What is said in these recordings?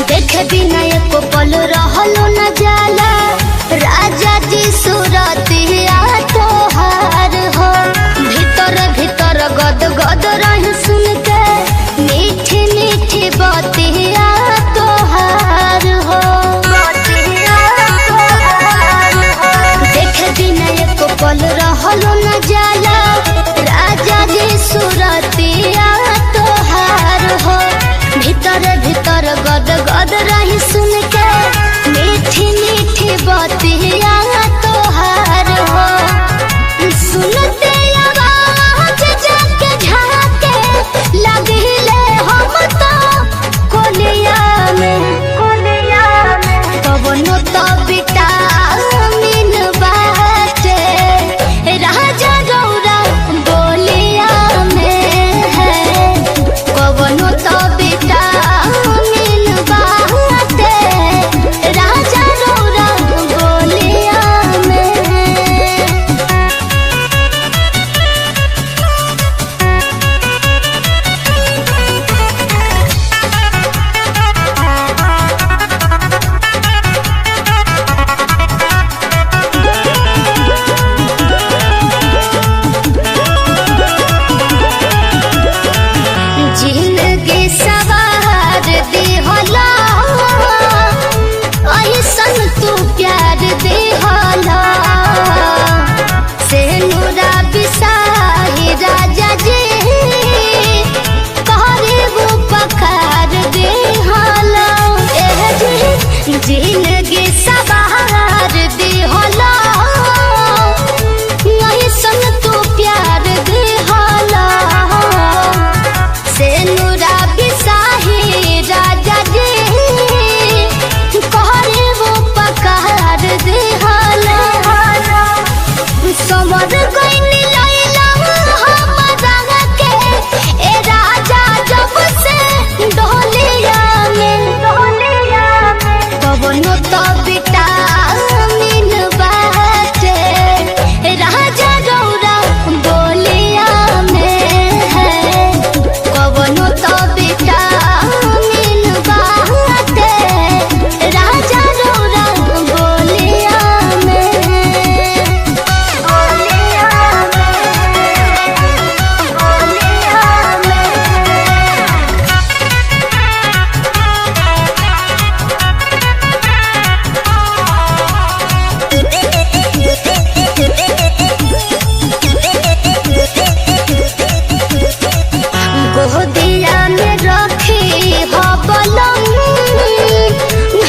देखे बिना एको पल रहलो न जाला राजा जी सूरतिया तोहार हो। भीतर भीतर गद गद रही सुन के मीठी मीठी बतिया तोहार हो। देखे बिना एको पल रहलो न जाला राजा जी सूरतिया तोहार हो। भीतर भीतर गद गद रही सुन के मीठी मीठी बतिया तोहार हो। सुनते आवाज जाके झाके लगिले हम तो कोलिया में कवनो तो विटामिन बाटे राजा गौरा बोलिया में है। कवनो तो विटामिन बाटे राजा गौरा बोलिया में। जिंदगी सवार दिहला ऐसन तू प्यार दिहला से नूरा बिसाही राजा जी करे वो पखार दिहला। जिंदगी सवार दिहला ऐसन तू प्यार दिहला से नूरा बिसाही राजा जी करे वो पकार दिहला। समर गइनी लैला हमरा के ए राजा जब से डोलिया में कवनो तो विटामिन बाटे राजा गौरा बोलिया में है। कवनो तो विटामिन बाटे राजा गौरा बोलिया में। गोदिया में रखी हो बलम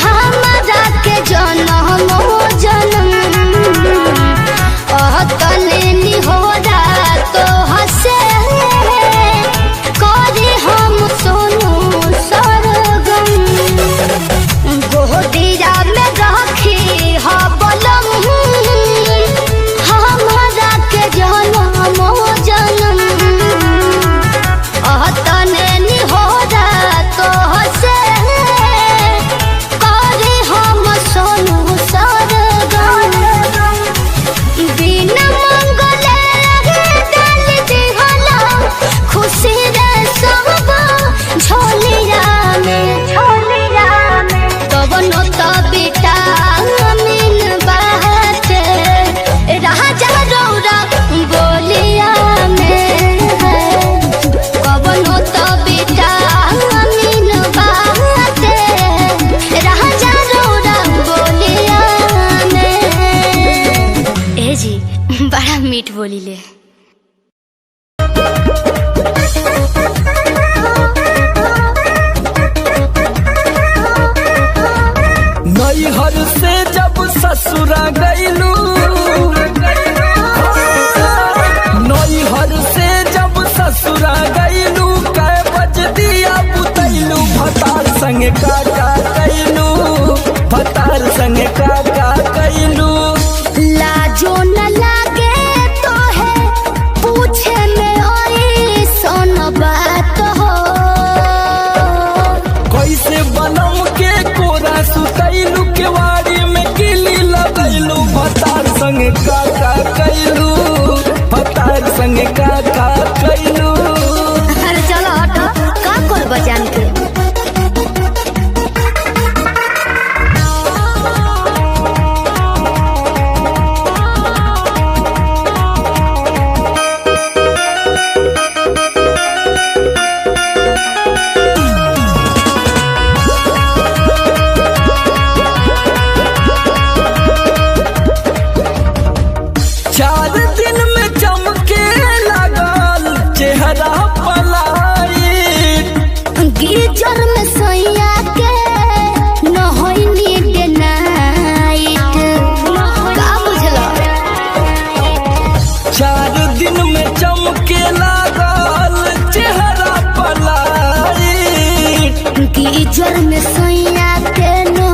हमरा के जनम तले निहोरा तो हसे करे हम सोनू सरगम। गोदिया में रखी हो बलम हमरा के जनम तने निहोरा तो हसे करे हम सोनू सरगम। बिना मंगले डाल दिहला खुशी रे सब झोलिया में कवनो तो विटामिन बाटे राजा गौरा बोलिया में है। कवनो तो विटामिन बाटे राजा गौरा बोलिया में। ए जी बड़ा मीठ बोलिले। नैहर से जब ससुरा गइलू नैहर से जब ससुरा गइलू कै बज दिया बुतैलू भतार संगे काका कैलू भतार संगे काका कैलू। लाजो न लागे तो है पूछे में आई सोन बात हो। कैसे बनम के कोरा सुतैलू केवाड़ी में किली लगैलू भतार संगे काका कैलू भतार संगे काका कैलू। अरे चलो हटो का कर बजान के सोइया के नो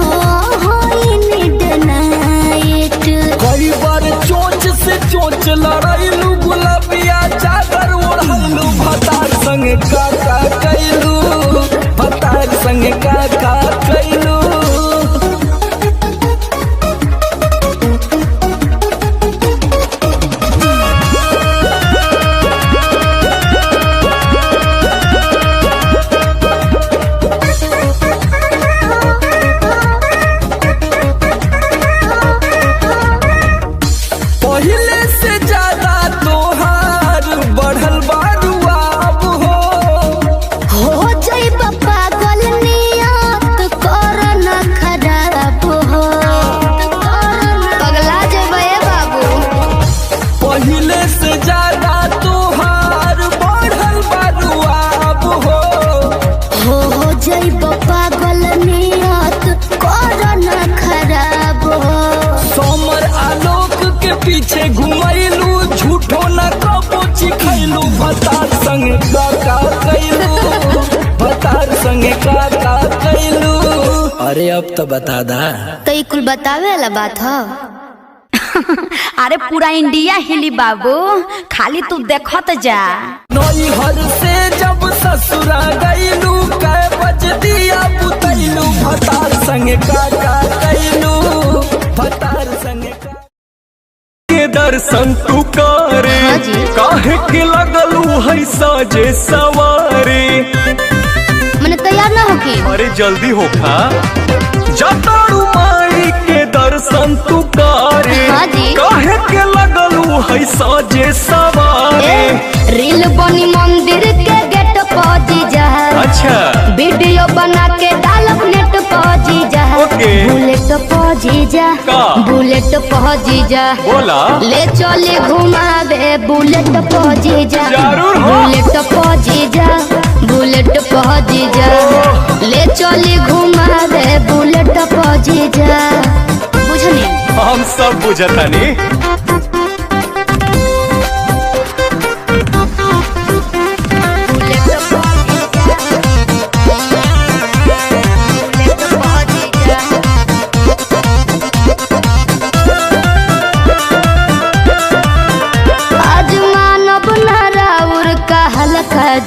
होई मिडनाइट। कई बार चोंच से चोंच लड़ाइलू, गुलाबिया चादर ओढ़लू, भतार संग का कैलू, भतार संग का कैलू। पहले से ज्यादा तोहार बढ़ल बारुआ अब हो जाइब पागल नियत कर न खराब हो। पगला जेबे बाबू। पहले से ज्यादा तोहार बढ़ल बारुआ अब हो जाइब पागल नियत कर न खराब हो। सोमर आलोक के पीछे घुमैलू, झूठो न कबो चिखैलू, भतार संग का कैलू, भतार संग का कैलू। अरे अब तो बता दा। तो ई कुल बतावे वाला बात हो। अरे पूरा इंडिया हिली बाबू, खाली तू देखत जा। नैहर से जब ससुरा गईलू, कै बज दिया बुतैलू, भतार संग का कैलू, भतार संग का। के दर्शन तू करे, हाँ जी। काहे के लगलू है साजे सवारे। मने तैयार ना होके। अरे जल्दी होखा, जतारू माई के दर्शन तू करे, हाँ जी। काहे के लगलू है साजे सवारे। रील बनी मंदिर के गेट पहुंची जा। अच्छा वीडियो बना के डालब नेट पहुंची जा। ओके। बुलेट पहुंची जा। का? बुलेट पहुंची जा। बोला ले चले घुमावे बुलेट पहुंची जा। जरूर हो। बुलेट पहुंची जा। बुलेट पहुंची जा। ले चले घुमावे बुलेट पहुंची जा। बुझनी हम सब बुझतानी।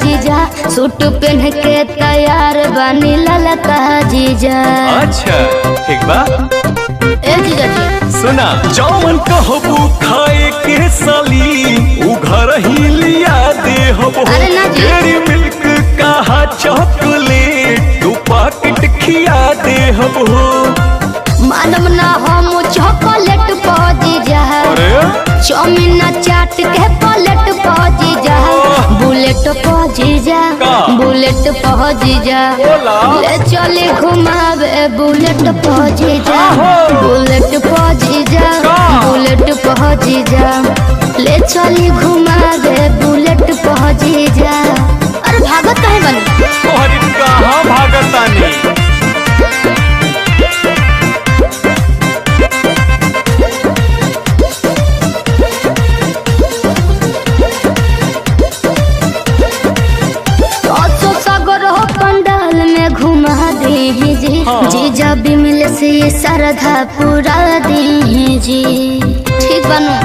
जीजा सूट पहन के तैयार बनी ललका जीजा। अच्छा ठीक बा। ए जीजा जी सुना, जौन कहबू खाए के साली, उ घर ही लिया दे हबो। अरे ना जी। डेयरी मिल्क कहा चॉकलेट, तू पैकेट खिया दे हबो। मानम ना हम चॉकलेट पहुंची जा। चाउमीन चाट के प्लेट पहुंची जा। बुलेट पहुंची जा। का? बुलेट पहुंची जा। बोला। ले चले घुमावे बुलेट पहुंची जा। बुलेट पहुंची जा। का? बुलेट पहुंची जा। ले चले घुमावे बुलेट पहुंची जा। अरे भागत काहे बनी? तोहरी कहाँ भागतानी। जीजा बिमल से श्रद्धा पूरा दे जी। ठीक बनू,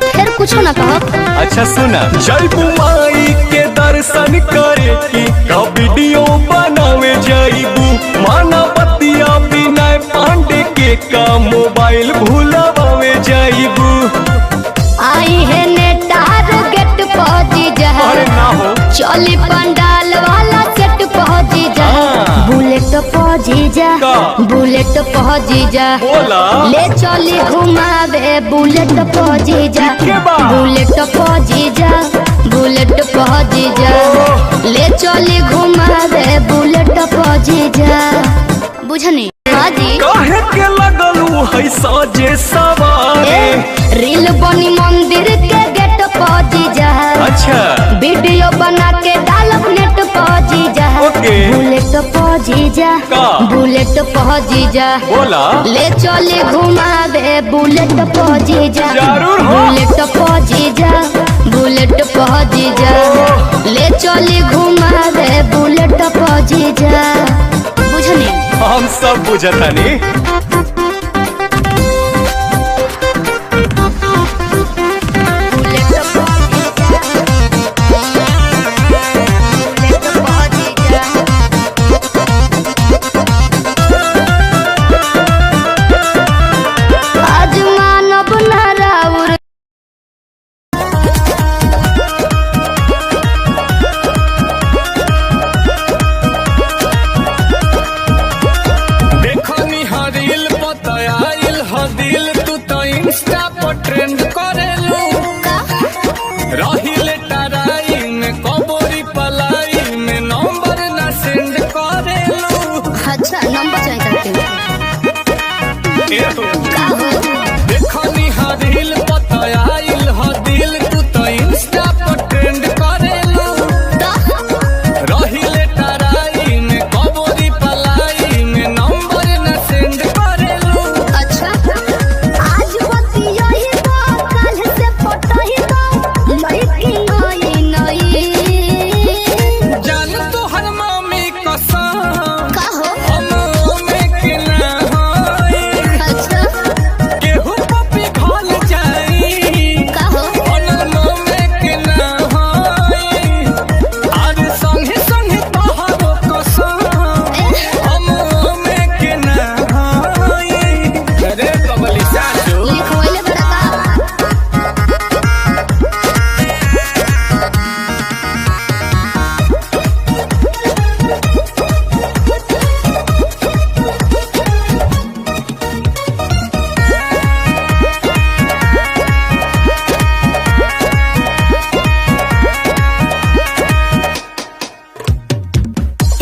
फिर कुछ ना कहो। अच्छा सुना, जयबू माई के दर्शन करे की का वीडियो बनावे जाइबू। माना बतिया बिना पांडे के का मोबाइल भूलावे जाइबू। आई है नेटार गेट पहुंची जा। अरे ना हो। चली पंडाल वाला सेट पहुंची जा। बुलेट पहुंची जा। का? बुलेट पहुंची जा। बोला। ले चली घुमावे बुलेट पहुंची जा। के बा? बुलेट पहुंची जा। बुलेट पहुंची जा। ले चली घुमावे बुलेट पहुंची जा। बुझनी हाँ जी। काहे के लगलू है साजे सवारे। रील बनी मंदिर के गेट पहुंची जा। अच्छा वीडियो बना के डालब नेट पहुंची जा। ओके। बुलेट पहुंची जा। का? बुलेट पहुंची जा। बोला। ले चले घुमावे बुलेट पहुंची जा। जरूर हो। बुलेट पहुंची जा। बुलेट पहुंची जा। ले चले घुमावे बुलेट पहुंची जा। बुझ बुझनी हम सब बुझतानी। आज मानव ना राउर देखनी हरील पतयाइल हदिल तू तो इंस्टा पर ट्रेंड करेलू रहिले टराई में कबोरी पलाई में नंबर ना सेंड करेलू। अच्छा नंबर चाहिए देखनी हरील पतयाइल हदिल तू तो इंस्टा पर ट्रेंड करेलू रहिले टराई में कबोरी पलाई में नंबर ना सेंड करेलू। अच्छा आज बती यही तो कल से फोटो ही तो लड़की नई नई जान तो हर मम्मी कसम कहो हम में के ना होई अच्छा केहू पपी घोल जाई कहो बनल में के ना होई आज संगे संगे तोहरो कसम हम में के ना होई। अरे बबली सासू लिखवाइले बड़ा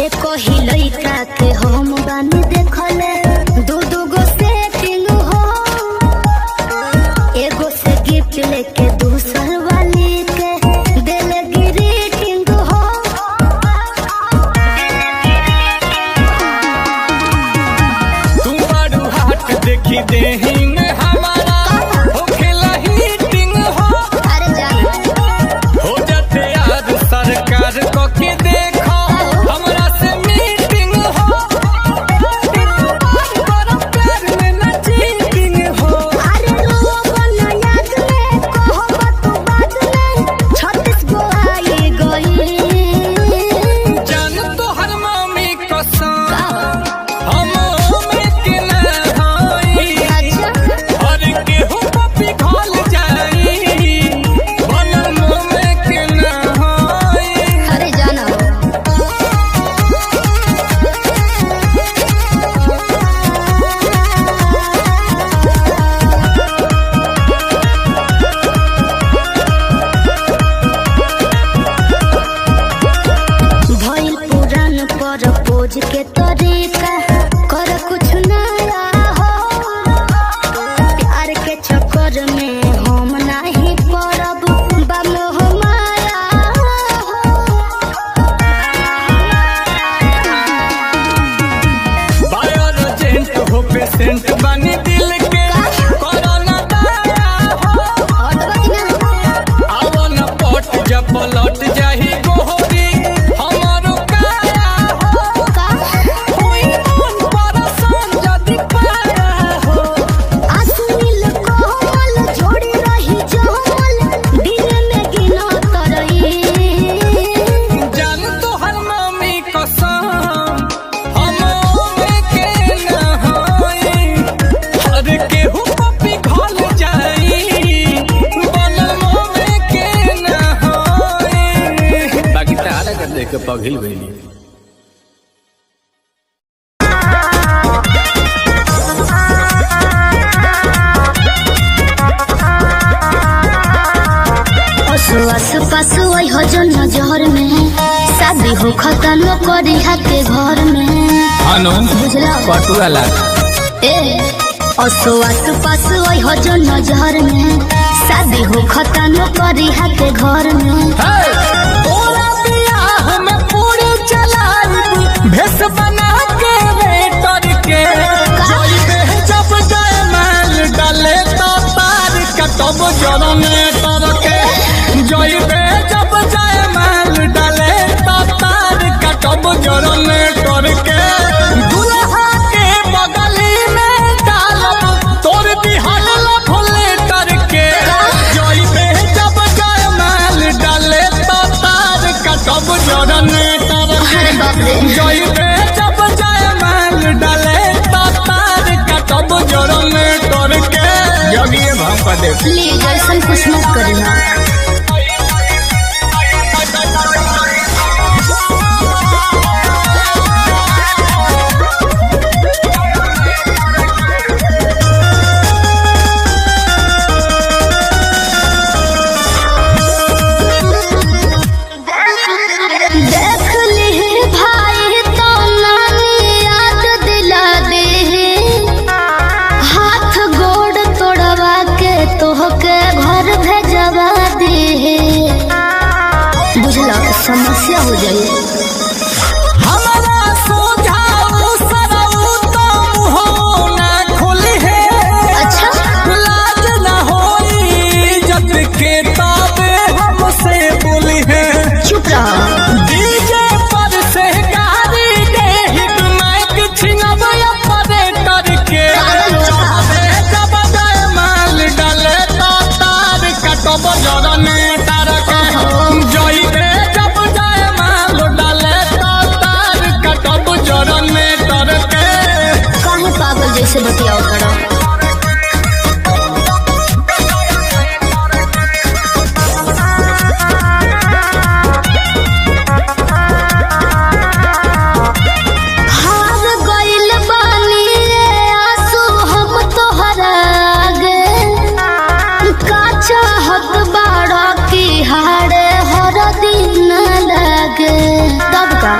एको ही लइका के हम बानी देखले दू दू गो सेटिंग हो एगो से गिफ्ट लेके दूसर वाली के देले ग्रीटिंग हो तू बड़ू हाथ देखी देही में हमारा होखेला हीटिंग हो अरे जान हो जाते यार सरकार को के देखो हमरा से मीटिंग हो बड़ा प्यार में ना चीटिंग हो। अरे लोगन याद में कहो तू बात में 36 गो आई गई जान तो हर मम्मी कसम हम में के ना होई अच्छा और केहू पपी घोल जाई बनल में के ना होई। अरे जाना भइल पुरान पर पोज के तरीका कर कुछ नया हो प्यार के चक्कर में हम नहीं पड़ब बम हो माया बायोजेंट हो पेशेंट बनी दिल के कोरोना दाया हो आवो न पट जब पलट जाही गोहरी हमारो काया हो कोई मन परसान जदी पाया हो। आसुमिल कोमल जोड़ी रही जमल दिन में गिनो तरई जान तो हर मम्मी कसम हम में के ना होई हर केहू पपी घोल जाई बनल में के ना होई। बाकी तारा कर देख के पगहिल गईली। आस पास वही हो जो नजर में शादी हो खत्म करी के घर में अनु बुझला पटुआ ला ए असो आस पास वही हो जो नजर में शादी हो खत्म करी के घर में तोरा बियाह में पूरी चलाई भेस बना के वेटर के जइबे जब जाए माल डाले तो पार कटब जरन तर के जइबे जब जाए माल डाले तो पार कटब जरन तर के कर दे। प्लीज ऐसा कुछ मत करना। समस्या हो जाए हमारा सोझाऊ सरऊ तो हो ना खुली है। अच्छा लाज ना होई जब के ताबे हमसे बोली है। चुप रहा। डीजे पर से गाड़ी दे हिट माइक छिनब ऑपरेटर के। जब जाए माल डाले तो तार कटब जरने तार के। जोई दे पागल जैसे बतियाओ करो। हार गइल बानी रे आंसू हम तोहरा आगे। का चाहत बाड़ा की हारे हर दिन लागे। तब का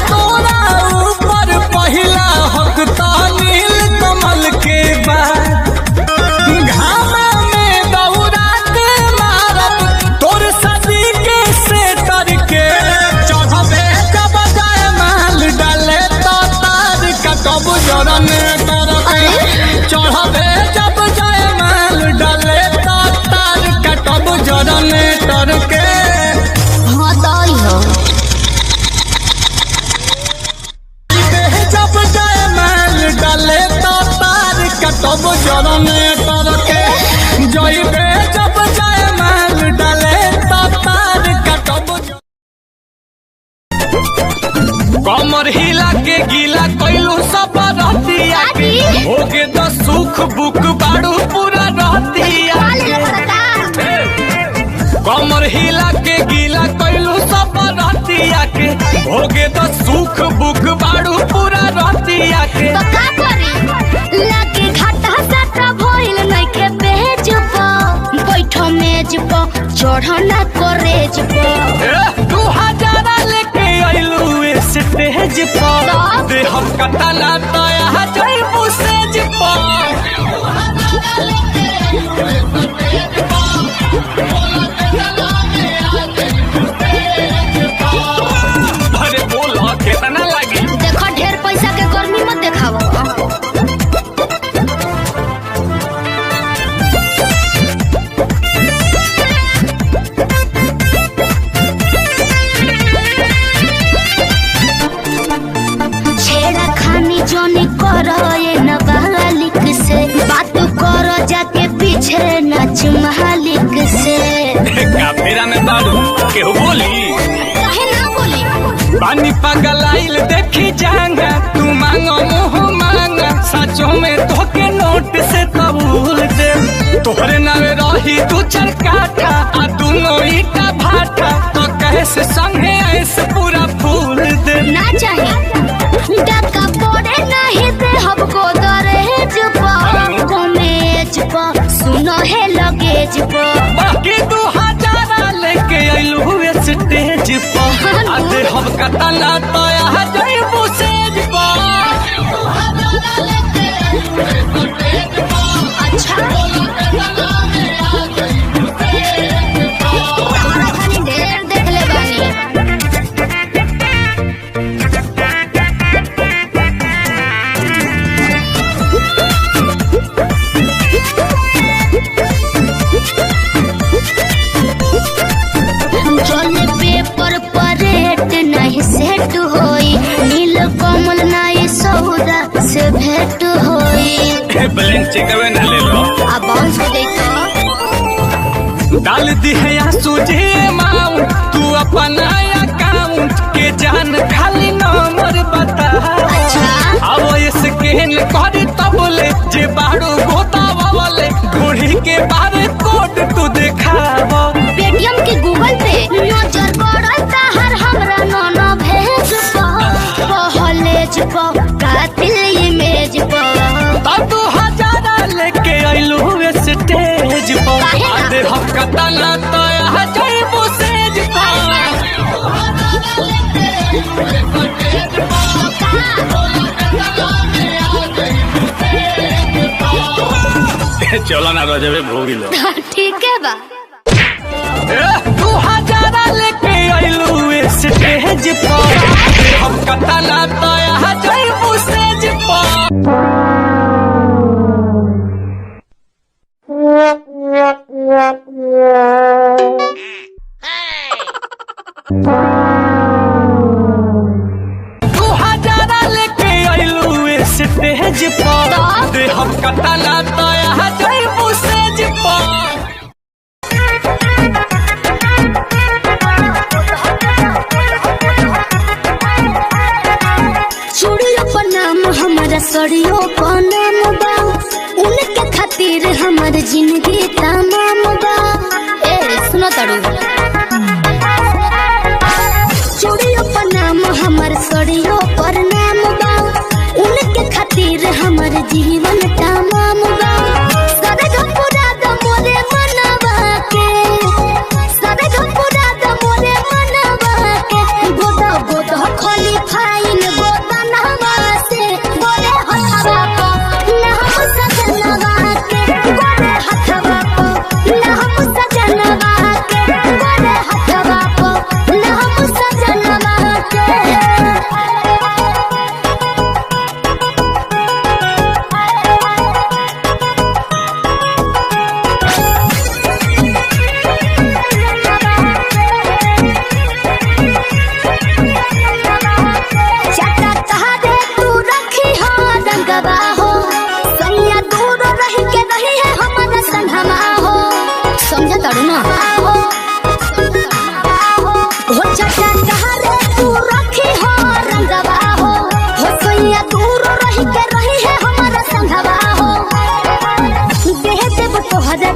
तोरा ऊपर पहिला हक नील कमल के बाद। घामा में दौड़ा के मारब तोर सदी के सेटर के। चढ़बे जब जाए माल डाले तो तार कटब जरने तर के। चढ़बे जब जाए माल डाले तो तार कटब जरने तर के। हाँ दाई हो डाले तो तार कटब जरने तर के। जइबे जब जाए माल डाले तो तार कटब। कमर हिला के गीला कैलू सब रहतिया के। होगे तो सुख बुक बाड़ू पूरा रहतिया के। कमर हिला के गीला कैलू सब रहतिया के। होगे तो सुख बुक बाड़ू पूरा रहतिया के। तो का करी लाके घाटा साटा भइल नइखे पेज प। बैठो मेज प चढ़ना करेज प। 2000 लेके आइलू स्टेज पर। दे हम कटला तया जइबू सेज पर। अरे बोला कितना लगी। देखो ढेर पैसा के गर्मी मत देखावा। छेड़ा खानी जोनी करो ये नाबालिग से। बात करो जाके पीछे नाच मालिक से। काफेरा में बालू केहू बोली काहे ना बोली। पानी पागल आइल देखी जांगा। तू मांगो मुँह मांगा सचो में तोके नोट से कबूल दे। तोहरे नावे रही तू चरकाठा आ दोनों ईटा भाटा। तो कैसे संगे ऐसे पूरा फूल दे। ना चाहिए डका पड़े नहीं दे हमको दरहेज पर। कमेज पर सुनो है लगेज पर। बाकी 2000 लेके आइलू स्टेज पर। आधे हम कतला तया जइबू सेज पर। अच्छा ढेर देख ले बानी। चले पेपर परेट नहीं सेट होई। नील कमल नहीं सौदा से भेंट होई। ब्लैंक चेक ना ले लो। अब बाउंस को देखो डाल दी है या सूझे माऊ तू अपना अकाउंट के जान खाली नंबर बता। अब स्कैन कर तबले जे बाड़ू गोतावले घोड़ी के बारे कोड तू देखाव। पेटीएम के गूगल पे नजर पड़ता हर हमरा नोनो भेज कॉलेज पर कातिल इमेज पर तब 2000 लेके आइलू स्टेज पर आधे हफ्ता तना तो यहाँ जाइबू सेज चलो ना रजबे भोगी लो। ठीक है बा 2000 लेके आइलू स्टेज पर हफ्ता तना तो यहाँ जाइबू सेज पर। स्टेज पर दे हम कटाला तो यहाँ जाइबू सेज पर। चूड़ियों पर नाम हमारा सड़ियों पर नाम बा उनके खातिर हमार जिंदगी तमाम बा। ए सुनो तड़ू चूड़ियों पर नाम हमार सड़ियों पर नाम बा उनके खातिर हमार जीवन तमाम बा। सरग पूरा द मोरे मनवा के सरग पूरा द मोरे मनवा के गोदा गोदा खोली फाइन गोदा नवा से बोले हथवा को ना हम सजनवा के बोले हथवा को ना हम सजनवा के बोले हथवा को ना हम सजनवा के।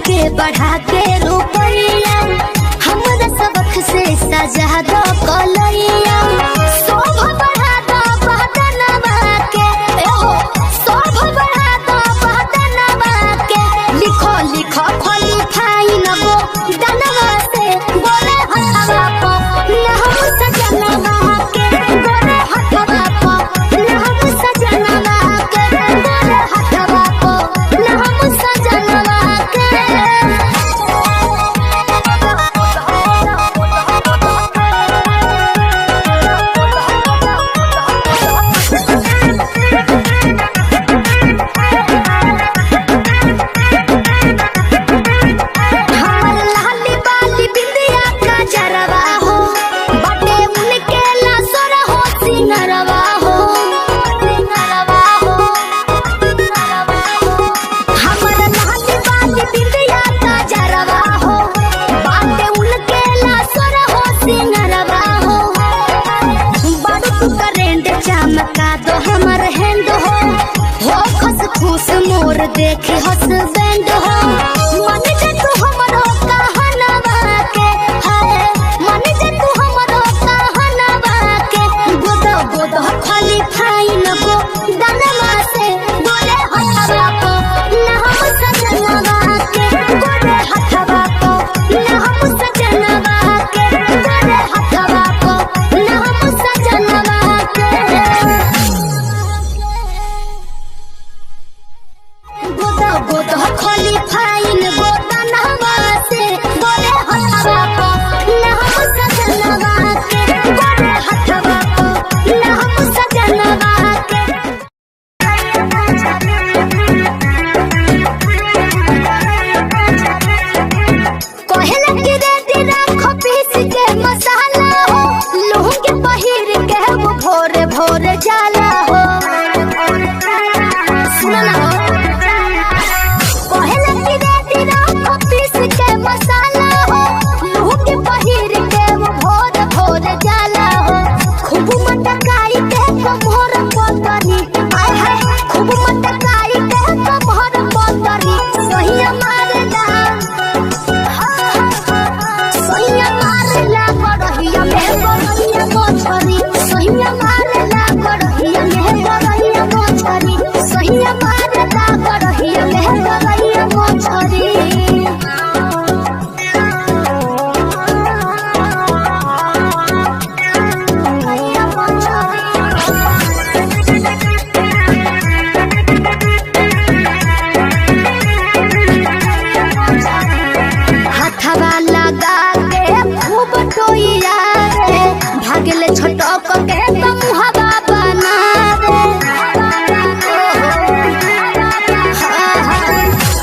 के बढ़ा के रुपैया हमरा सबक से सजा दो कलैया शोभा बढ़ा दो बदनवा के शोभा बढ़ा दो बदनवा के लिखो लिखो खोली फाइन गो दनवा से बोले हथवा को ना हम सजनवा के बोले हथवा को ना हम सजनवा के बोले हथवा को ना हम सजनवा के। देखे हसबैंड हो मन जे तू हमरो कहनवा के है मन जे तू हमरो कहनवा के गोदा गोदा खाली फाइन गो दनवा से बोले हथवा को ना हम सजनवा के बोले हथवा को ना हम सजनवा के बोले हथवा को ना हम सजनवा के। गोदा गोदा खाली फाइन हाथवा लगा के खूब टोइया रे भागले छटक के तो मुहावा बना रे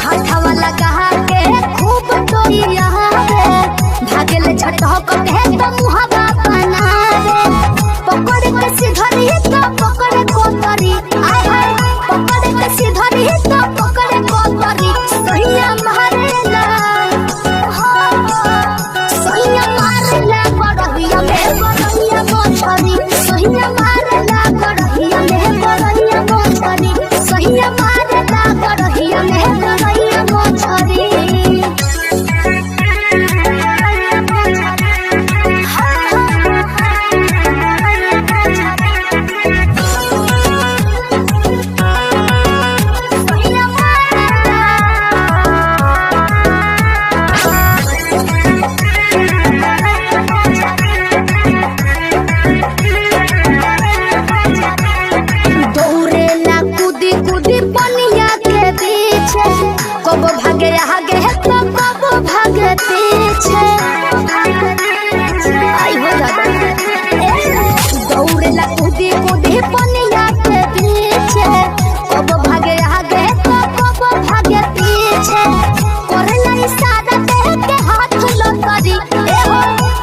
हाथवा लगा के खूब टोइया रे भागले छटक के तो मुहावा बना रे पकड़ के सिधरी तो पकड़ कोतरी आय हाय पकड़ के सिधरी तो पकड़ कोतरी सहिया मारेला सहिया मारेला गड़हिया में गड़हिया मोछरी सहिया मारेला गड़हिया में गड़हिया मोछरी सहिया मारेला गड़हिया में गड़हिया मोछरी दौड़ेला कूदी कूदी पनिया के पीछे कब भागे आगे तो कब भागे पीछे आई हो दादा दौड़ेला कूदी कूदी पनिया के पीछे कब भागे आगे तो कब भागे पीछे करेला इशारा देह के हाथ लतरी ए हो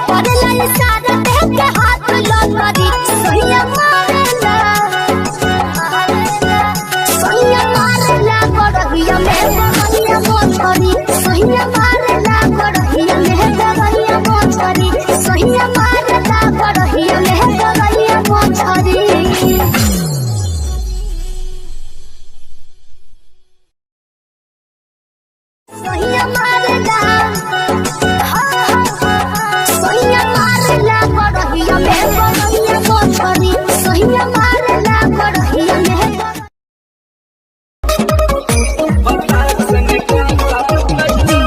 करेला इशारा देह के हाथ लतरी सहिया मारेला सहिया मारेला गड़हिया में गड़हिया मोछरी सहिया मारेला गड़हिया में गड़हिया मोछरी सहिया मारेला गड़हिया में गड़हिया मोछरी सहिया मारेला सहिया मारेला गड़हिया में गड़हिया मोछरी सहिया मारेला गड़हिया में भतार संगे का कैलू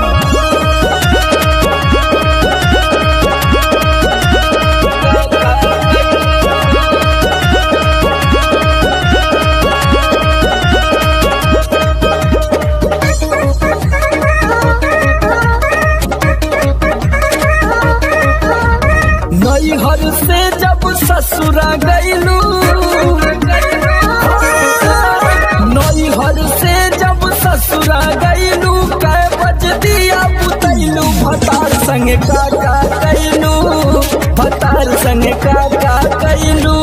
नैहर से जब ससुरा गईलू नैहर से जब ससुरा गईलू कै बज दिया बुतैलू भतार संगे का कैलू भतार संगे का कैलू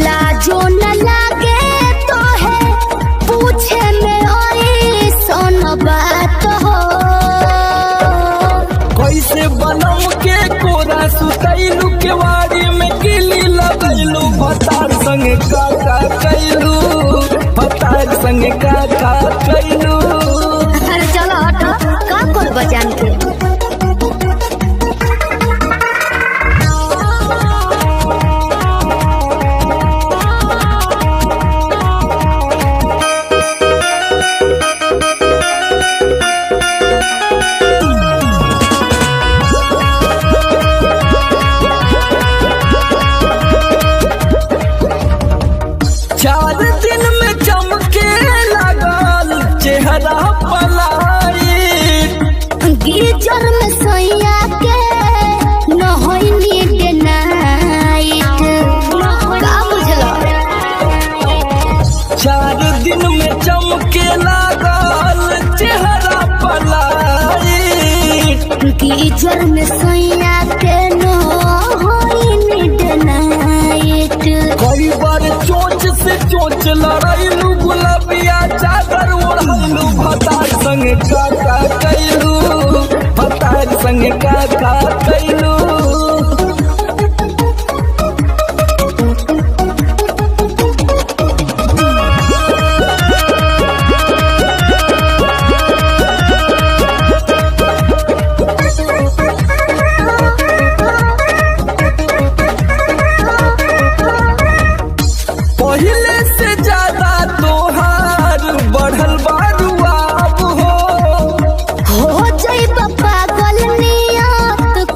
लाजो न लागे तो है पूछे में ओई सोन बात हो कैसे बनम के कोरा सुतैलू केवाड़ी में किली लगैलू भतार संगे का कैलू भतार संगे का कैलू अरे चलो हटो का कर बजान के चार दिन में चमके लगल चेहरा पलाई गिरजर में सैया के न होई नीड नाइट का बुझलो 4 दिन में चमके लगल चेहरा पलाई गिरजर में सैया के न होई नीड नाइट कई बार चोंच से चोंच लड़ैलू गुलाबिया चादर ओढ़लू भतार संगे का कैलू भतार संगे का कैलू पहले से ज्यादा तोहार बढ़ल बारुआब हो हो जाई पागल नियत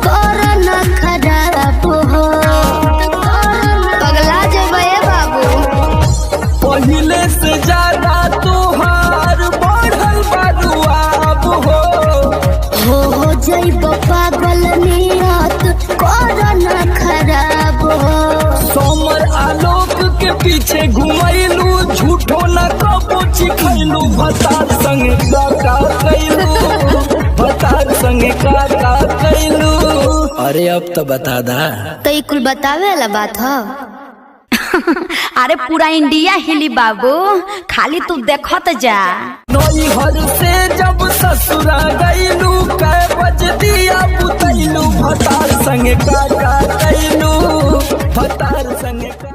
पागल नियत कोरोना खराब हो। सोमर आलोक के पीछे घुमैलू झूठो न कबो चिखैलू भतार संगे का कैलू भतार संगे का कैलू। अरे अब तो बता दा। तो ये कुल बतावे वाला बात हो। अरे पूरा इंडिया हिली बाबू, खाली तू देखत जा। नई हर से जब ससुरा गईलू कै बज दिया बुतैलू भतार संगे का कैलू भतार संगे का।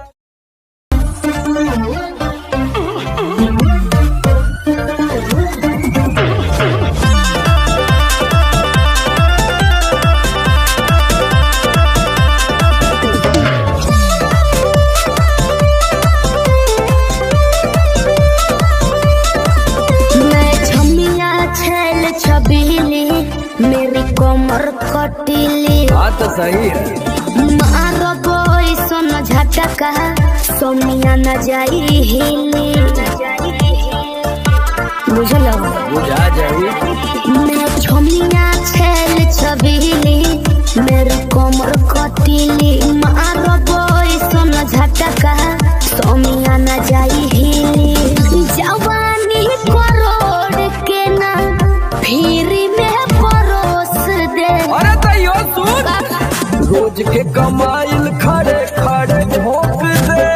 मेरी कमर कटीली बात सही है। मारो बोई सोन झटका सोमिया न जाई हिली बुझलो बुझा जाई। मैं छोमिया छेल छबीली मेरी कमर कटीली मारो बोई सोन झटका सोमिया न जाई हिली जवानी करोड़ के ना फिर रोज के कमाइल खड़े खड़े झोंक दे।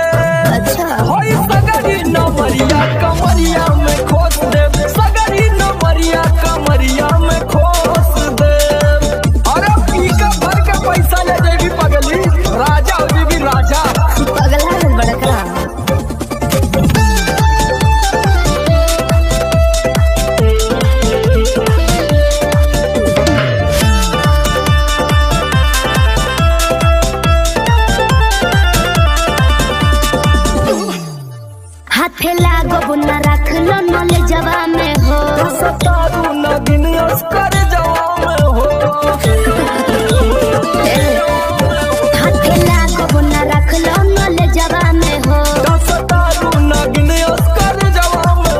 अच्छा होई सगरी नमरिया कमरिया में खोस दे सगरी नमरिया कमरिया में खोस दे। अरे पीका भर के पैसा ले जेबी पगली राजा हो जेबी राजा पगला है बड़का। हाथे लागो न रख लो नले जवा में हो सतारू नगिन अस्कर जवा में हो। हाथे लागो न रख लो नले जवा में हो सतारू नगिन अस्कर जवा में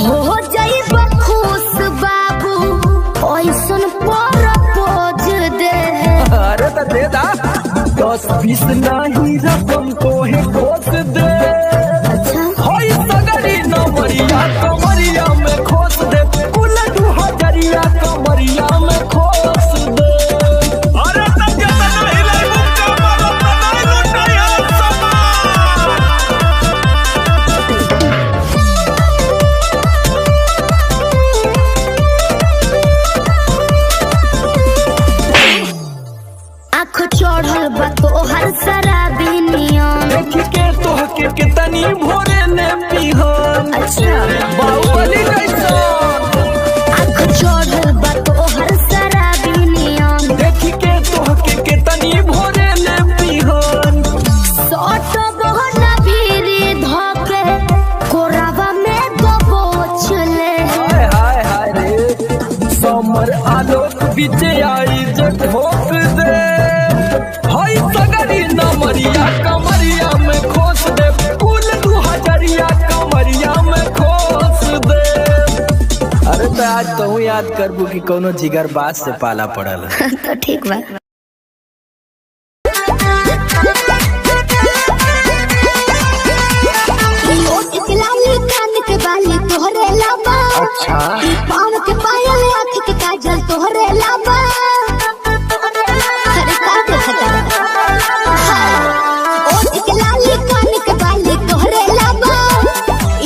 हो जाई खुश बाबू ओइसन पर पोज दे। अरे तो दे दा 10-20 नहीं रकम को है खोस दे। होई सगरी नमरिया कमरिया में खोस दे कुल 2000 कमरिया में खोस दे। अरे तब के तना हिलाई मुक्का मारो तना लुटाया आँख चढ़ल बा तोहर शराबी नियम देख के तोहके कितनी भोरे ने पिहन। अच्छा बाहुबली कैसा आँख चढ़ल बा तोहर शराबी नियम देख के तोहके कितनी भोरे ने पिहन। सोट बहना भीरी धोके कोरावा में दबोच ले। हाय हाय हाय रे समर आलोक बीच आई जे ठोक दे। हाय सगरी नमरिया कमरिया में खोस दे कुल 2000 कमरिया में खोस दे। अरे तो आज तो याद करबू कि कोनो जिगर बात से पाला पड़ल। तो ठीक बा। तोहरे लाबा अच्छा पाँव के पायल आँख के काजल तोहरे लाबा। अरे का देखता ओठ के लाली कान के बाली तोहरे लाबा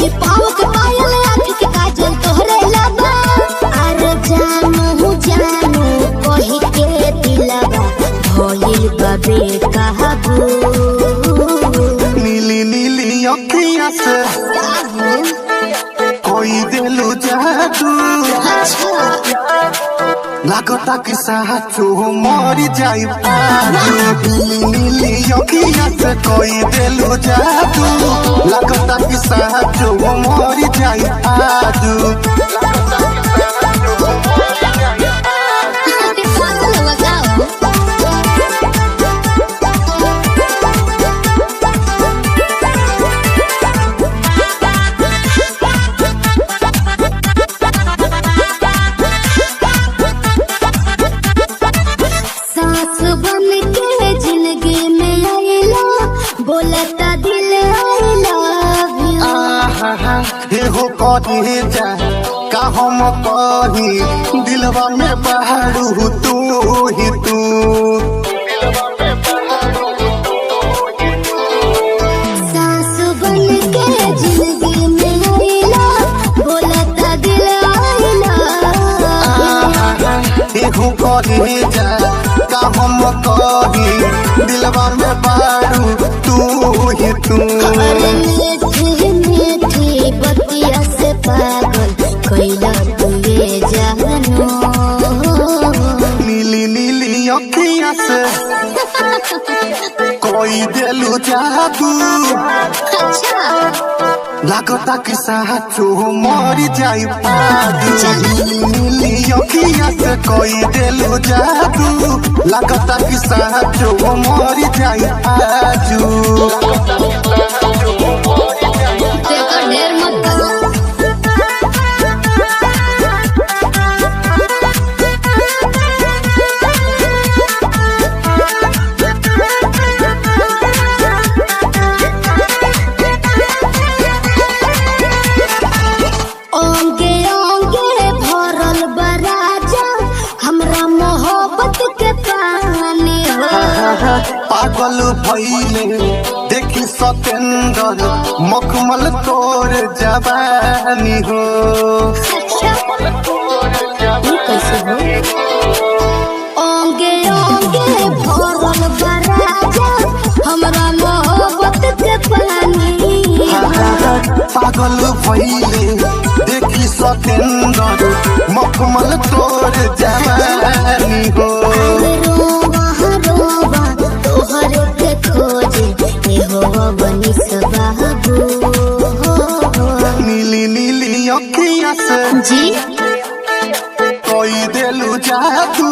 ई पाँव के पायल आँख के काजल तोहरे लाबा। अरे जानू कही के दिलवा भइल बाबे कहबू नीली नीली अखियाँ से कोई दिलू जादू लागता कि साचो मरी जाई नीली नीली अखियाँ से कोई दिलू जादू लागता कि साचो मरी जाई आजू। करे जा का हम कही दिलवा में बहरू तू ही तू। सास बन के जिंदगी में आइला बोलता दिल आइला। एहू करे जा का हम कही दिलवा में बहरू तू ही तू। अरे मीठी मीठी बतिया से पागल कैला तुए जानो। नीली नीली अखिया से कोई दिलु जादू। अच्छा लागता कि साचो मर जाई पादू। नीली नीली अखिया से कोई दिलु जादू। लागता कि साचो मर जाई आजू। तेरा ढेर मत ओंगे ओंगे भरल बराजा हमरा मोहब्बत के पानी हो। पागल भइले देखी सतेंद्र मखमल तोर जवानी हो। ये कैसे हो? ओंगे ओंगे भरल बराजा हमरा मोहब्बत के पानी हो। पागल भइले देखी सतेंद्र मखमल तोर जवानी हो। रोवा रोवा तोहर के खोजे ए हो बनी सबाबू। नीली नीली अखिया से जी कोई दिलु जादू।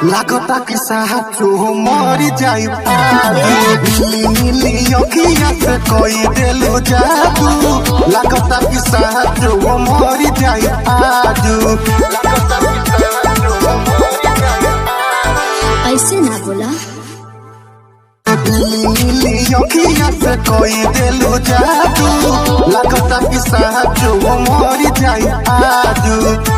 लागता कि साचो मर जाई पादू। नीली नीली अखिया से कोई दिलु जादू। लागता कि साचो मर जाई आजू। ऐसे ना बोला। नीली अखिया से कोई दिलु जादू। लागता कि साचो मर जाई आजू।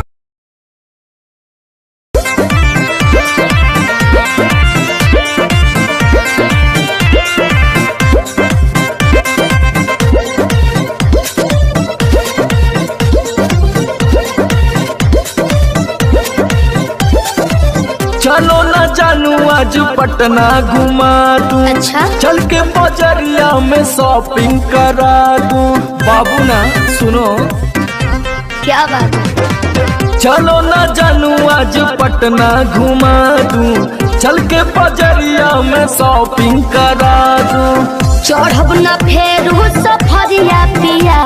चलो ना जानू आज पटना घुमा दूं। अच्छा चल के बजरिया में शॉपिंग करा दूं। बाबू ना सुनो क्या बात है? चलो ना जानू आज पटना घुमा दूं। चल के बजरिया में शॉपिंग करा दूं। चढ़ब न फेरू सफरिया पिया।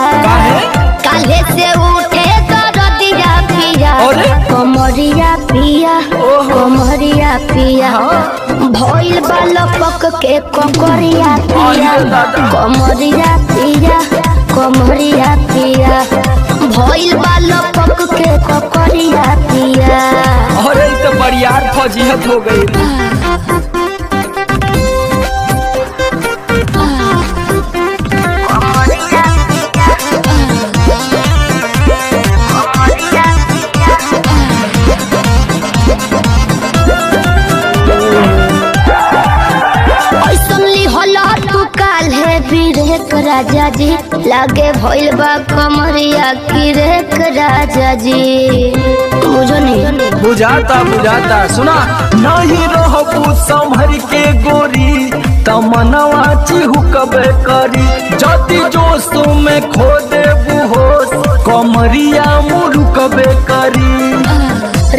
काले से उठे दरदिया पिया। अरे? कमरिया पिया कमरिया पिया। भइल बालपक के ककरिया पिया। अरे दादा। कमरिया पिया कमरिया पिया। भइल बालपक के ककरिया पिया। अरे तो बरियार फजीहत हो गई। राजा जी लागे भइल बा कमरिया की रेख राजा जी। बुझो नहीं बुझाता सुना नहीं रहबू संभर के गोरी तमनवा चिहुकबे करी। जति जोश में खो देबू होश कमरिया मुरुकबे करी।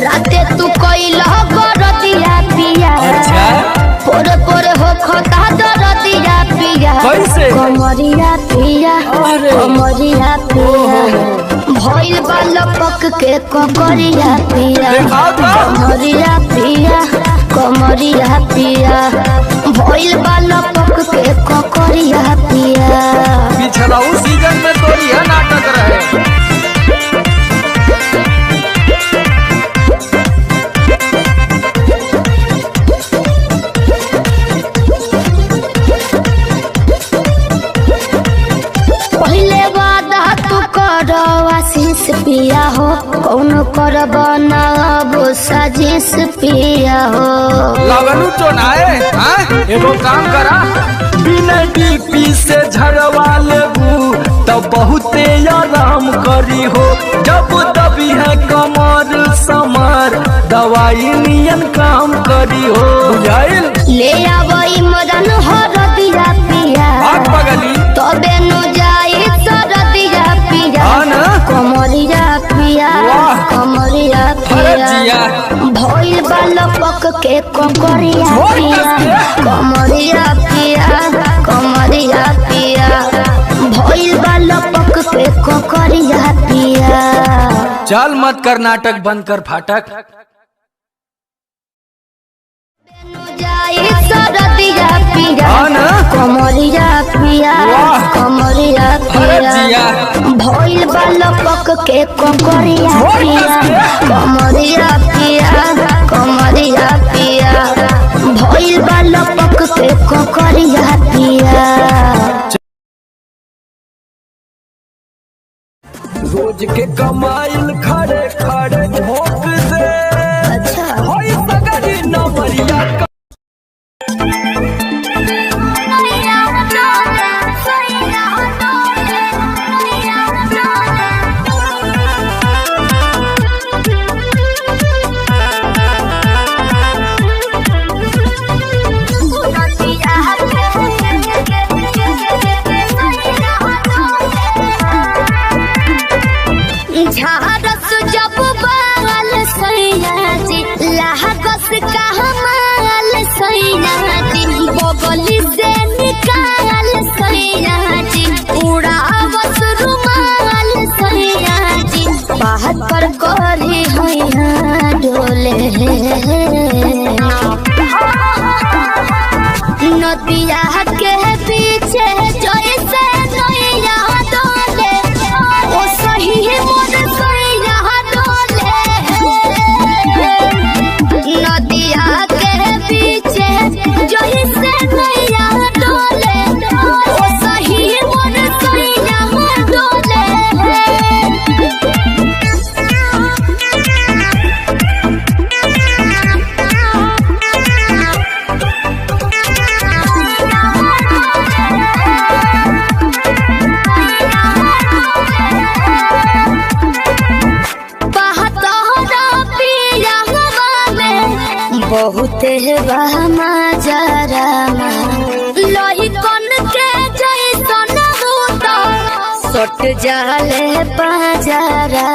राते तू कैला गरदिया पिया। अच्छा पोरे पोरे हो खता दरदिया पिया। कैसे? कमरिया पिया अरे। कमरिया पिया। भइल बालपक के ककरिया पिया। देखा था? कमरिया पिया कमरिया पिया। भइल बालपक के ककरिया पिया। पिछला उस सीजन में तो यह नाटक रहे। पहले करब ना अब साजिश पिया हो। लगलू तो ना एगो काम करा, बिना डीपी से झड़वा लेबू तब बहुते आराम करी हो। जब दबी है कमर समर दवाई नियन काम करी हो, बुझाइल? ले आवई मदन हरदिया पिया पगली तबे नु जाई सरदिया पिया कमरिया पिया कमरिया पिया भइल बालपक के कमरिया पिया कमरिया पिया कमरिया पिया भइल बालपक के कमरिया पिया। चल मत कर नाटक, बंद कर फाटक। सरदिया पिया कमरिया पिया कमरिया पिया भइल बालपक के कमरिया पिया कमरिया पिया कमरिया पिया भइल बालपक के कमरिया पिया। रोज के कमाइल खड़े खड़े भोग दे, अच्छा होई सगरी नमरिया झारस जब बाल सैया जी लाहकस का हमाल सैया जी बगली से निकाल सैया जी उड़ावस रुमाल सैया जी बात पर करी हैया डोले नदिया के पीछे जैसे नैया डोले ओ सही मोर सैया डोले नदिया के पीछे जैसे नैया डोले ओ सही मोर सैया डोले। बहुते बहमा जरा लोही कन के जैसन होता सट जाले पाजरा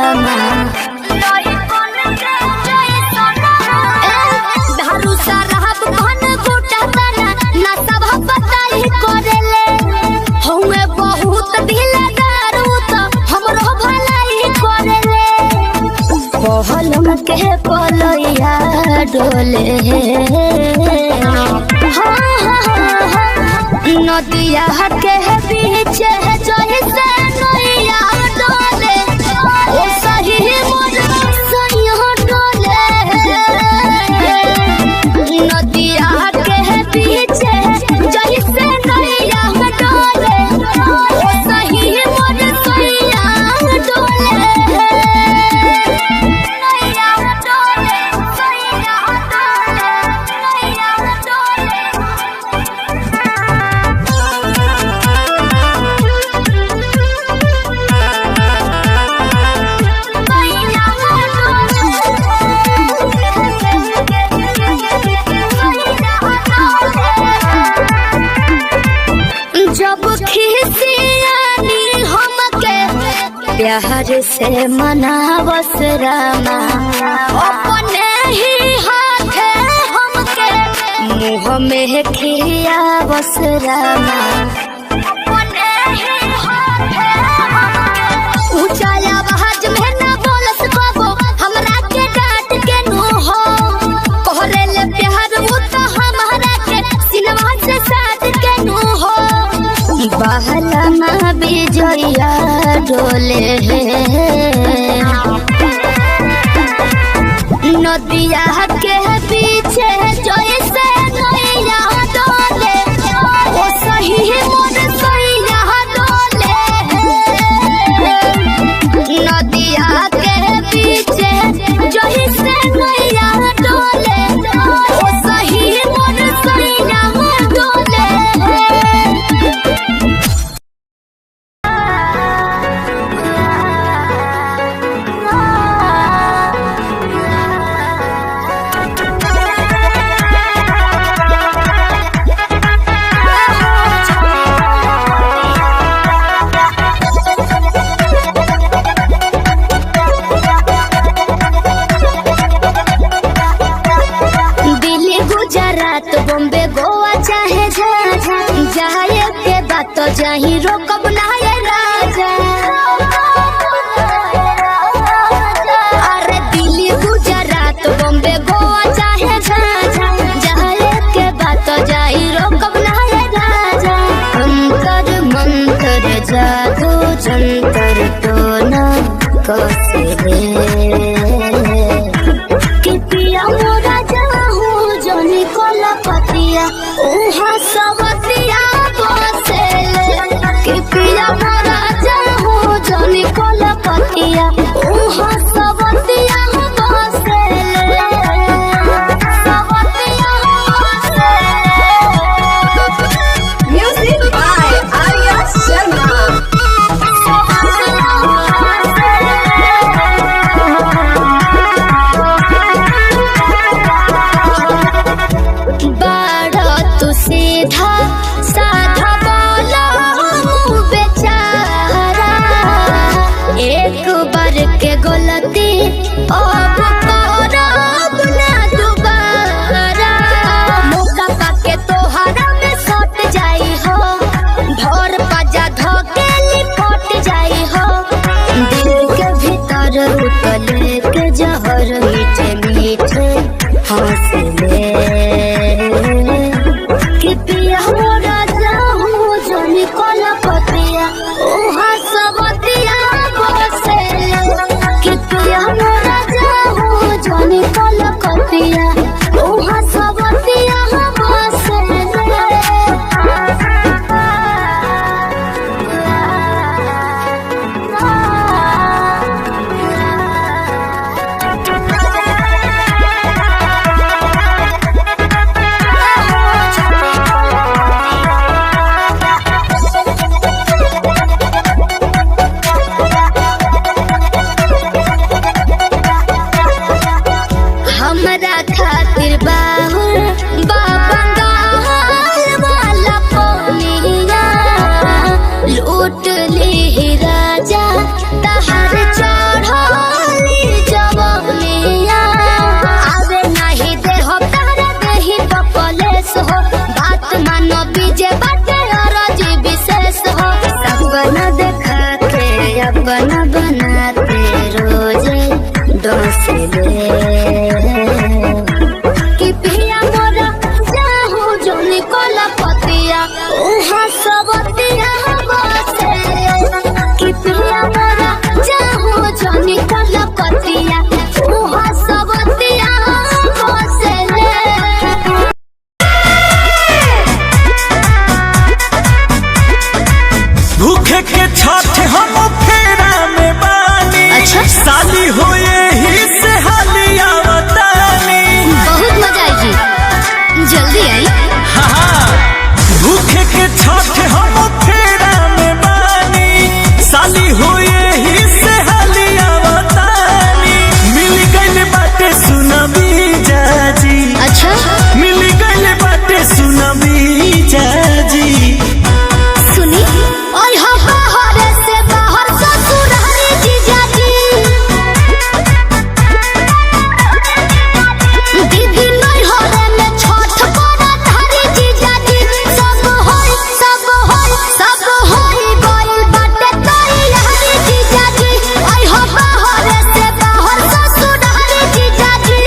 लोही कन के जैसन धारू सरहब घन गोटा तना ना सब बताई करेले हउए बहुत ढीला दारू तो हमरो भलाई करेले कहलम के पलैया डोले नदिया के पीछे जैसे नैया डोले ओ सही मोर सैया डोले नदिया के पीछे जैसे नैया डोले ओ सही मोर सैया डोले नैया डोले सैया डोले नैया डोले। जब खिसियानी हमके प्यार से मनावस रामा अपने ही हाथे हमके मुँह में खियावस रामा अपने ही हाथे हमके ऊंचा आवाज में ना बोलस बाबू हमरा के डांट के नो हो कहरे ले प्यार वो तो हमारा के सिनवा से साथ के नो हो बहला विजया डोले नदिया के पीछे जैसे नैया डोले ओ सही मोर सैया डोले नदिया के पीछे नैया डोले ओ सही मोर सैया डोले दिल्ली गुजरात बॉम्बे गोवा चाहे जाए के बात तो जाही रोकब ना ये राजा अरे दिल्ली गुजरात बॉम्बे गोवा चाहे जाए के बात तो जाही रोकब ना ये राजा अंतर मंत्र जादू जंतर तो ना कसे कि पिया मोरा जाहू जोनी कोला पतिया उहा सबतिया बसेले कि पिया मोरा जाहू जोनी कोला पतिया उहा सबतिया बसेले सबतिया बसेले म्यूजिक बाय आर्या शर्मा बड़ा तू सीधा साधा बोला मुँह बेचारा एक बार के गलती अब करब ना दोबारा मौका पाके तोहरा में सट जाई हो भोर पजा धोके लिपट जाई हो दिल के भीतर उतले के जहर मीठे मीठे हंसले कि पिया मोरा जाहू जोनी कोला पतिया उहा सबतिया बसेले कि पिया मोरा जाहू जोनी कोला पतिया उहा सबतिया हमरा खातिर बाहुर बाबंगाल वाला पोनिया लूट ली राजा तहर चढ़ली जवनिया आवे नहीं दे हो तारा देही तो कलेस हो बात मानो बीजे बाटे अरजी विशेष हो सपना देखा के अपना बनाते रोजे डोसले कि पिया मोरा जाहू जोनी कोला पतिया उहा सबतिया बसेले कि पिया मोरा जाहू जोनी कोला पतिया उहा सबतिया बसेले भूखे के छठ हम फेरा में बानी अच्छा। साली होए ही से हालिया बतानी बहुत मजा आएगी जल्दी आई भूखे के छठ हम फेरा में बानी साली होए ही से हालिया बतानी मिल गइल बाटे सुनबी जाजी अच्छा मिल गइल बाटे सुनबी जाजी सुनी और हो बाहर से बाहर ससुरारी जीजाजी दीदी नहीं हो रे में छठ बड़ा धारी जीजाजी सब होई गइल बाटे तैयारी जीजाजी और हो बाहर से बाहर ससुरारी जीजाजी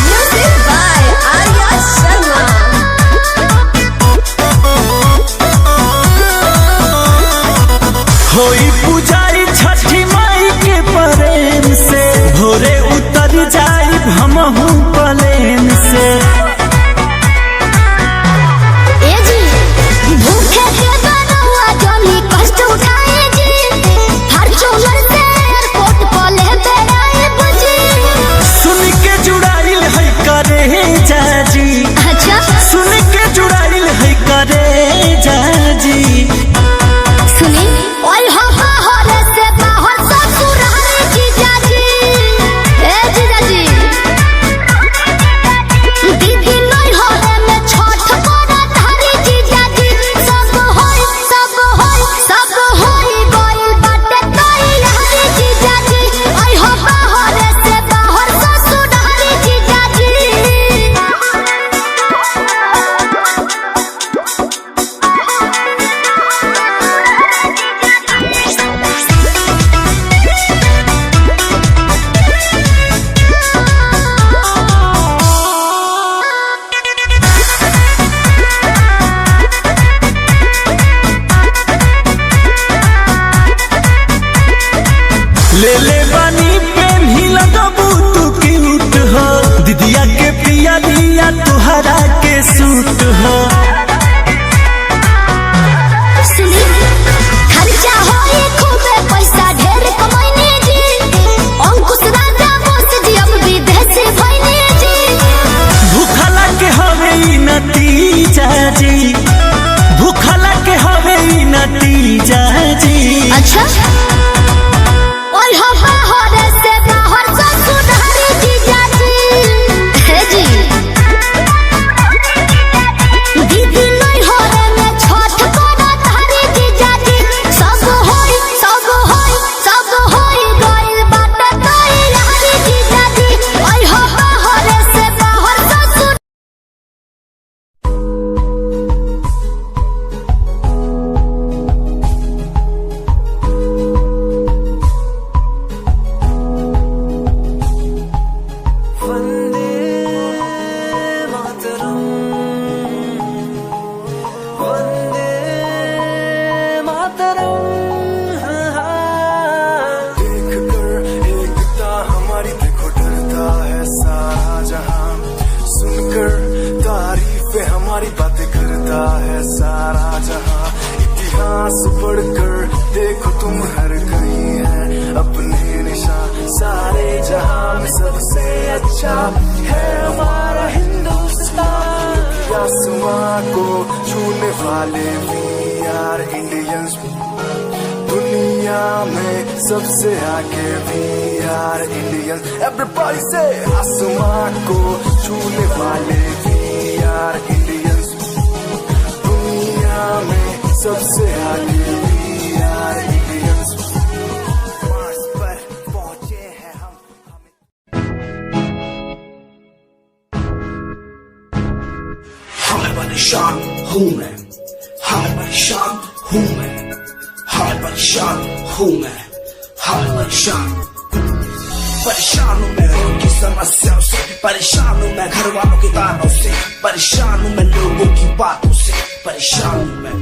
Music by Arya Sharma. होई पुजारी छठी माई के प्रेम से भोरे उतर जाई हमहू प्लेन से ए जी भूखे के तोहरा के सूट हो। सुनी खर्चा होई खूबे पैसा ढेर कमाईने जी, अंकुश राजा बोस जी अब विदेश भइने जी। भूखला के हवे ई नतीजा जी, भूखला के हवे ई नतीजा जी। अच्छा ओय हो बाहर से बाहर ससुरारी जीजा जी। हे जी दीदी नहीं हो रे मैं छठ करा धारी जीजा जी। सब होई गइल बात तोई यारी जीजा जी। ओय हो बाहर से बाहर ससुर हमारी बातें करता है सारा जहां। इतिहास पढ़कर देखो तुम हर कहीं है अपने निशान। सारे जहां में सबसे अच्छा है हमारा हिंदुस्तान। आसमां को छूने वाले भी यार इंडियंस, दुनिया में सबसे आगे भी यार इंडियंस। एवरीबॉडी से आसमां को छूने वाले भी यार इंडियंस, दुनिया में सबसे आगे भी यार इंडियंस। मार्स पर पहुंचे हैं हम। हाय परेशान हूँ मैं, हाय परेशान हूँ मैं, हाय परेशान हूँ मैं, हाय परेशान हूँ मैं की समस्याओं से, परेशान हूँ मैं घर वालों के तानों से, परेशान हूँ मैं लोगों की बातों से, परेशान हूँ मैं।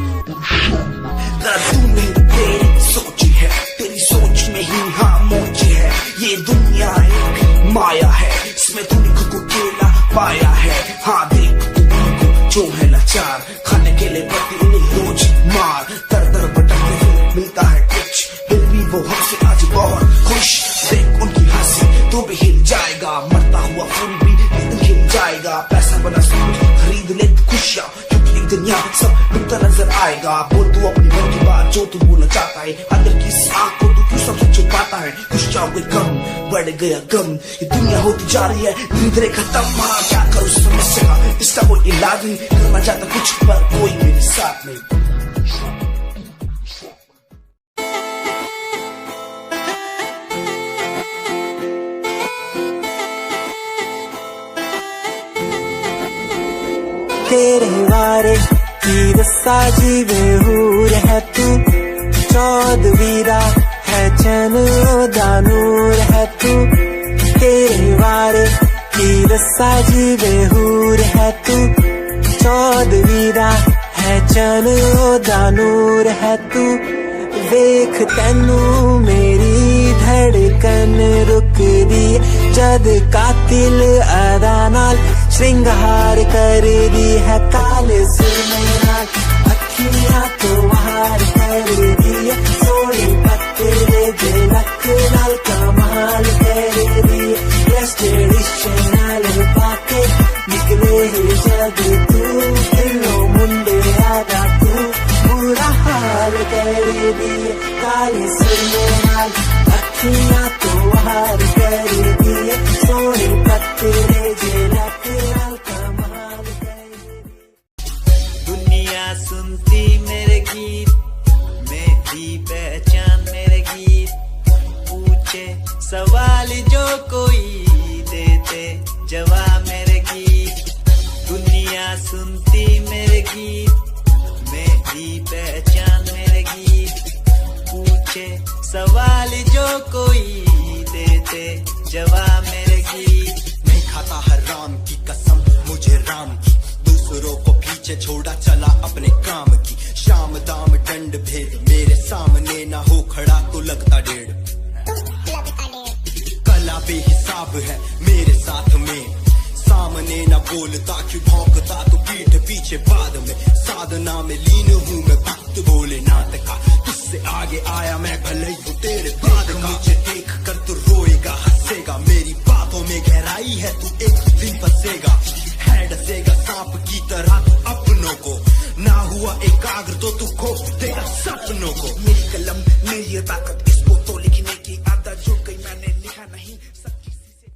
जरा तू नहीं तेरी सोच है, तेरी सोच में ही हाँ मोची है। ये दुनिया एक माया है, इसमें तूने खुद को अकेला पाया है। हाँ देख तू जो है लाचार, खाने के लिए पड़ती उन्हें रोज मार। दर दर भटकते फिर मिलता है कुछ, फिर भी वो हमसे आज बहुत खुश। देख उनकी हंसी तो भी हिल जाएगा, मरता हुआ फूल भी एक दिन खिल जाएगा। पैसा बना सब खरीद ले खुशियाँ, क्योंकि एक दिन यहाँ सब मिलता नजर आएगा। बोल तू अपनी मन की बात जो तू बोलना चाहता है, अंदर की इस आँख को तू क्यों सबसे छुपाता है। कुछ जाओगे कम बढ़ गया गम, ये दुनिया होती जा रही है धीरे धीरे खत्म। हाँ क्या करूँ समस्या का, इसका कोई इलाज नहीं, करना चाहता कुछ पर कोई मेरे साथ नहीं। तेरे वारे की रस्सा जीवे हूर है तू, चौदवीरा है चैन दानूर है तू। तेरे वारे की रस्सा जीवे हूर है तू, चौदवीरा है चैन दानूर है तू। वेख तैनू मेरी धड़कन रुक दी, जद कातिल अदा नाल श्रृंगार कर दी है। काले सुरमई नाल अखियां तो वार कर दी है, सोनी पत्ते दे लक नाल कमाल कर दी है। ट्रेडिशनल पाके निकले जद तू, दिलो मुंडे आदा तू बुरा हाल कर दी है। काले सुरमई नाल अखियां तो वार कर दी है, सोनी पत्ते दे लक नाल कमाल कर दी। दुनिया सुनती मेरे गीत, मेरी पहचान मेरे गीत, पूछे सवाल जो कोई देते जवाब मेरे गीत। दुनिया सुनती मेरे गीत, मेरी पहचान मेरे गीत, पूछे सवाल जो कोई देते जवाब मेरे गीत। नहीं खाता हर राम की कसम मुझे राम की, दूसरों को पीछे छोड़ा चला अपने काम की। शाम दाम दंड भेद मेरे सामने ना हो खड़ा तो लगता डेढ़। कला बेहिसाब है मेरे साथ में, सामने न बोलता क्यों भौंकता तो पीठ पीछे बाद में साधना में लीन हूँ मैं भक्त भोलेनाथ का तुझसे आगे आया मैं भले ही तेरे बाद का मुझे देख कर तो रोएगा हंसेगा मेरी बातों में गहराई है तू एक दिन फंसेगा है डसेगा सांप की तरह तू अपनों को ना हुआ एकाग्र तो तू खो देगा सपनों को मेरी कलम में ये ताकत इसको तो लिखने की आदत जो कहीं मैंने लिखा नहीं सब किसी से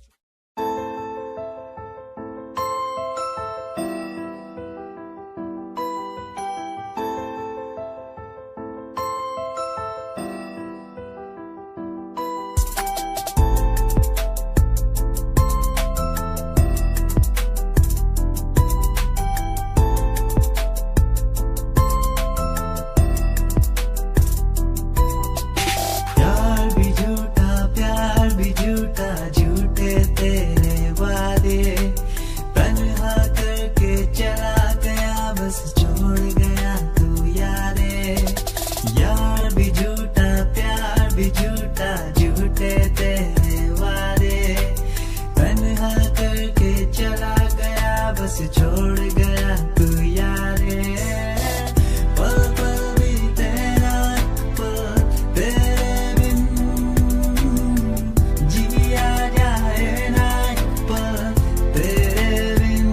छोड़ गया तू यारे पल पल भी तेरा पल तेरे बिन जिया जाए ना पल तेरे बिन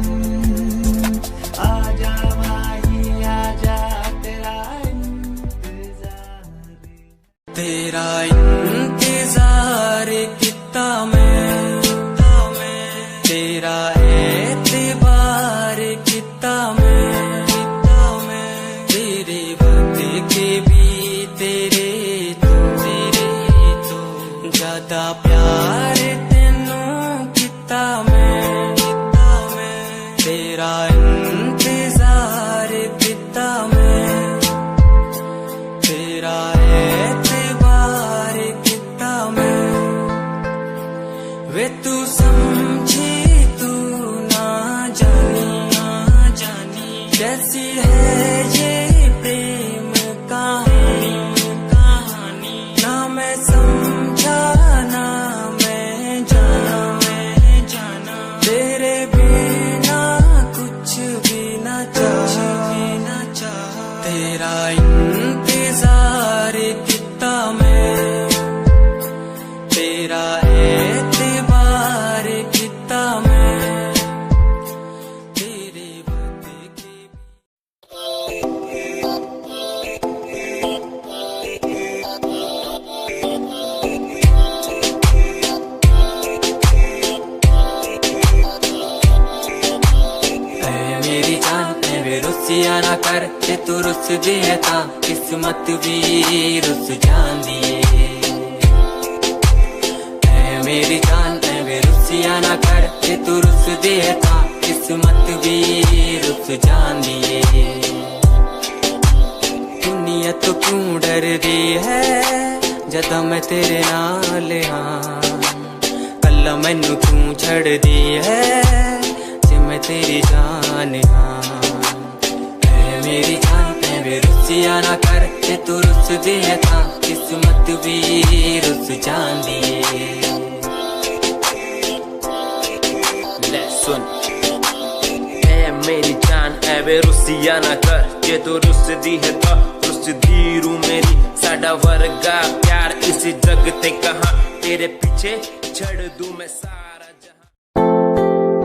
आजा भाई आजा तेरा इंतजार कितना मैं तेरा एतबार कितना मैं तेरे वक्त के भी तेरे तो ज्यादा प्यार तेनों कितना मैं तेरा इंतजार कितना मैं तेरा एतबार कितना मैं वे तू समझे तू ना जानी कैसी है ये प्रेम कहानी ना मैं समझा ना मैं जाना तेरे बिना कुछ भी ना चाह तेरा इंतजार कितना मैं तेरा एतबार कितना मैं तेरे वक्त के मेरी जान वे रुसिया ना कर जे तू रुस दिए ता किस्मत भी रुस जांदी मेरी जान वे रुसिया ना कर जे तू रुस दिए ता किस्मत भी रुस जांदी दुनिया तो क्यों डर दी है जदा मैं तेरे नाल हाँ कल्ला मैनू क्यों छड़ दी है जे मैं तेरी जान हाँ मेरी जान वे रुसिया ना कर जे तू रुस दिए ता किस्मत भी रुस जांदी सुन मेरी जान वे रुसिया ना कर जे तू रुस दी है तो रुस दी रू मेरी साडा वर्गा प्यार इस जग ते कहां तेरे पीछे छड़ दूं मैं सारा जहां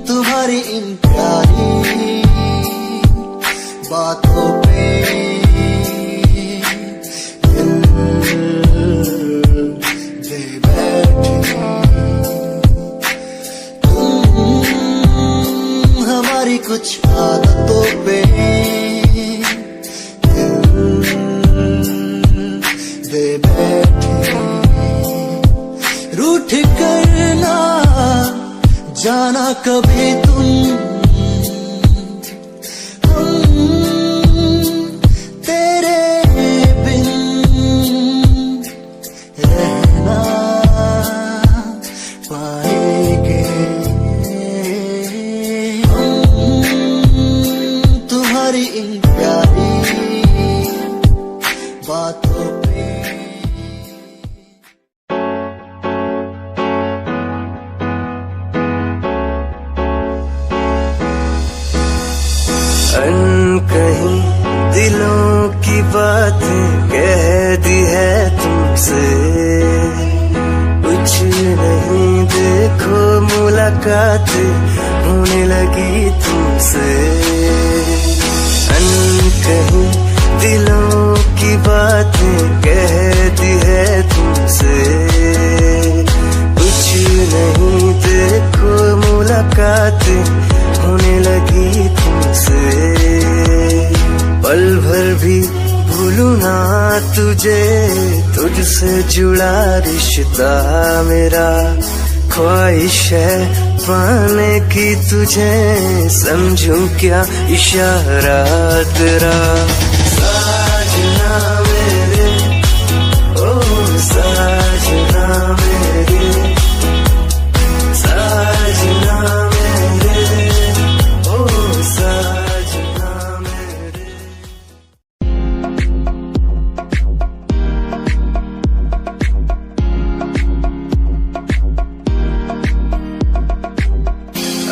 तुम्हारी इन प्यारी बातों पे दिल दे बैठे हमारी कुछ आदतों पे दिल दे बैठे रूठ करना जाना कभी तुम तेरे बिन रहना पाएंगे बातों पे। अनकहीं दिलों की बातें कह दी है तुमसे, कुछ नहीं देखो मुलाकात होने लगी तुमसे। अनकहीं दिलों की बातें कह दी है तुमसे, कुछ नहीं देखो मुलाकात होने लगी तुमसे। पल भर भी भूलूं ना तुझे, तुझसे जुड़ा रिश्ता मेरा, ख्वाहिश है पाने की तुझे, समझूं क्या इशारा तेरा। साजना मेरे, ओ साजना मेरे, साजना मेरे, ओ साजना मेरे।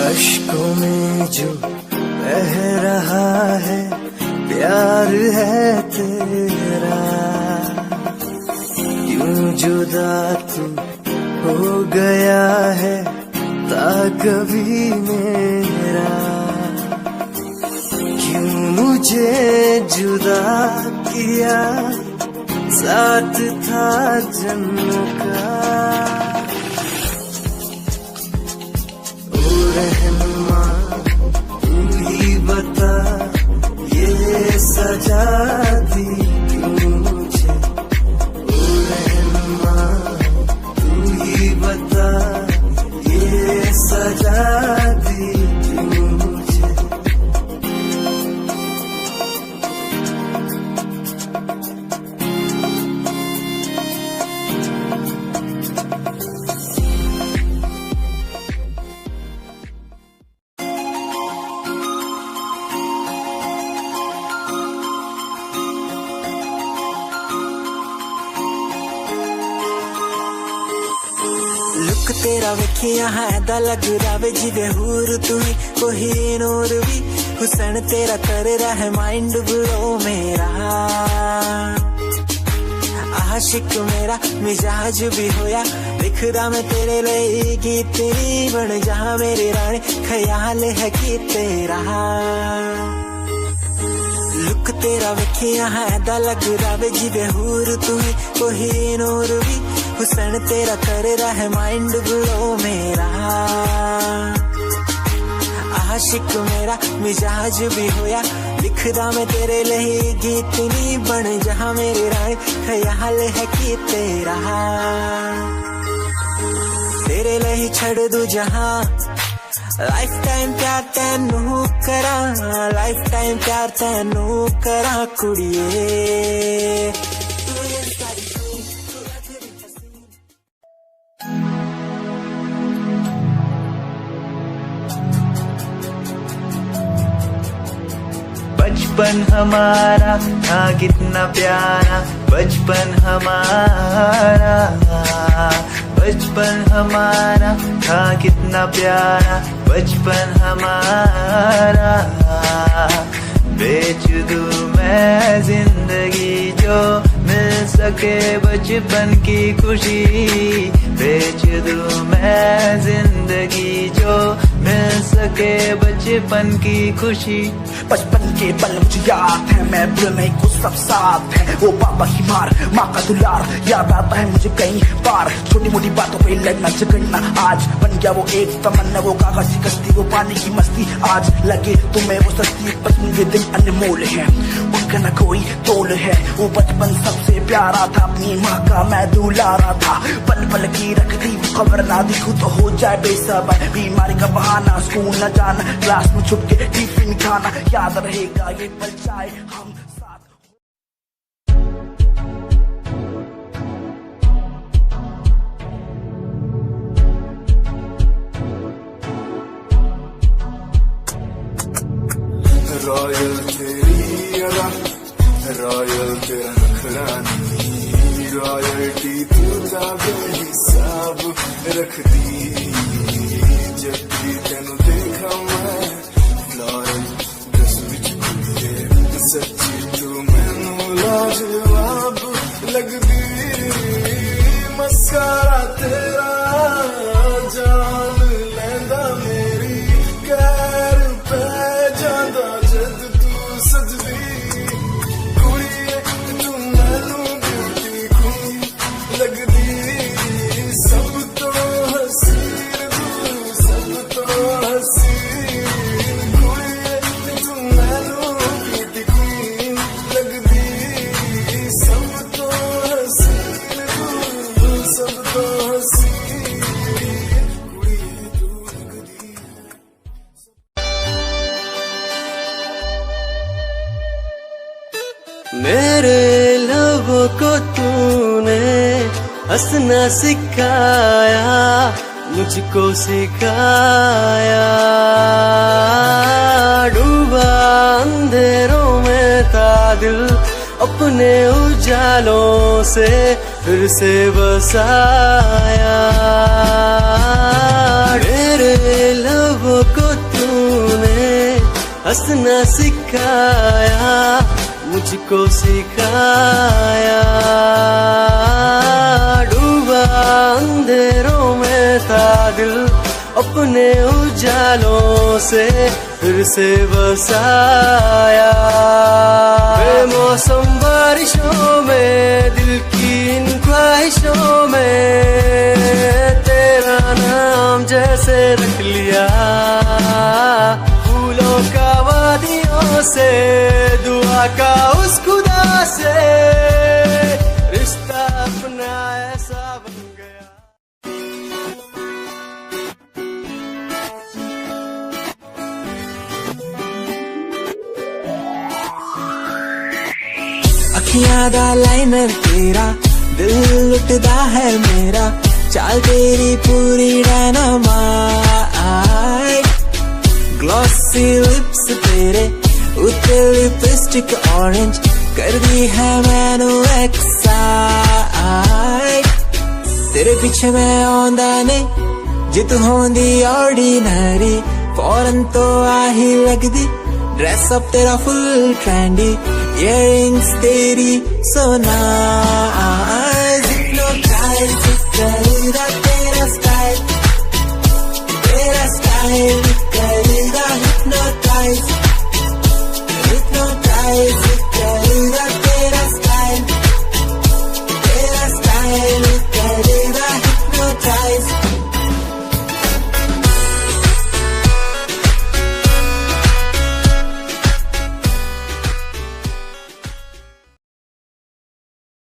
अश्कों में जो बह रहा है प्यार है तेरा, यूं जुदा तू हो गया है ता कभी मेरा। क्यों मुझे जुदा किया, साथ था जन्म का। रहनुमा तू ही बता, ये सजा दी क्यों मुझे। ओ रहनुमा तू ही बता, ये सजा दी क्यों मुझे। लुक तेरा वेखिया है दा लग रहा जिवे हूर तू ही कोई नूर भी, हुसन तेरा कर रहा है माइंड ब्लो मेरा। आशिक मेरा मिजाज भी होया, लिखदा मैं तेरे लिए गीत, तेरी बन जा मेरी रानी, ख्याल है कि तेरा। लुक तेरा वेखिया है दा लग रहा जिवे हूर तू ही कोई नूर भी, हुसन तेरा कर रहा है माइंड ब्लो मेरा। आशिक मेरा मिजाज भी होया, लिखदा मैं तेरे लिए गीत, नी बन जा मेरी रानी, ख्याल है कि तेरा। तेरे लिए छड़ दूं जहां, लाइफ टाइम प्यार तैनू करा, लाइफ टाइम प्यार तैनू करा कुड़िए। बचपन हमारा था कितना प्यारा, बचपन हमारा, बचपन हमारा था कितना प्यारा, बचपन हमारा। बेच दूं मैं जिंदगी जो मिल सके बचपन की खुशी, बेच दूं मैं जिंदगी जो मिल सके बचपन की खुशी। बचपन के पल मुझे याद है, मैं भूल नहीं कुछ सब साथ है, वो पापा की मार, माँ का दुलार याद आता है मुझे कई बार। छोटी मोटी बातों पे लड़ना झगड़ना आज बन गया वो एक तमन्ना, वो कागज की कश्ती, वो पानी की मस्ती आज लगे तुम्हें वो सस्ती। बचपन के दिन अनमोल है, उनका न कोई तोल है, वो बचपन सबसे प्यारा था, अपनी माँ का मैं दुलारा था। पल पल की रखती खबर ना दिखूं तो हो जाए बेसबर, बीमारी का बहाना, स्कूल न जाना, क्लास में छुप के टिफिन खाना, याद रहेगा ये पल चाहे हम साथ। रॉयल तेरी अदा, रॉयल तेरा नखरा रॉयल्टी तू बेहिसाब रख दी जब भी तेनू देखा मैं फ्लोरल ड्रेस विच कुड़िए सच्ची तू मैनू लाजवाब लगदी मस्कारा तेरा जान लैंदा मेरी कैर पै जांदा जद तू सजदी कुड़िए तू मैनू ब्यूटी क्वीन लगदी सब तो हसीन तू सब तो हसीन कुड़िए तू मैनू ब्यूटी क्वीन लगदी सब तो हसीन तू सब तो हसीन कुड़िए तू लगदी मेरे लबों को तूने हंसना सिखाया, मुझको सिखाया। डूबा अंधेरों में था दिल, अपने उजालों से फिर से बसाया। मेरे लबों को तूने हंसना सिखाया, मुझको सिखाया। डूबा अंधेरों में था दिल, अपने उजालों से फिर से बसाया। बेमौसम बारिशों में दिल की इन ख्वाहिशों में तेरा नाम जैसे रख लिया। फूलों का वादियों से दुआ का उस खुदा से रिश्ता अपना ऐसा बन गया। अखियां दा लाइनर तेरा, दिल लुटदा है मेरा, चाल तेरी पूरी डायनामाइट। ग्लॉसी लिप्स तेरे उत्ते लिपस्टिक ऑरेंज कर दी है मैनू एक्साइट। तेरे पीछे मैं आंदा नहीं, जे तू होंदी ऑर्डिनरी फौरन तो आही लगदी। ड्रेस अप तेरा फुल ट्रेंडी, इयररिंग्स तेरी सो नाइस।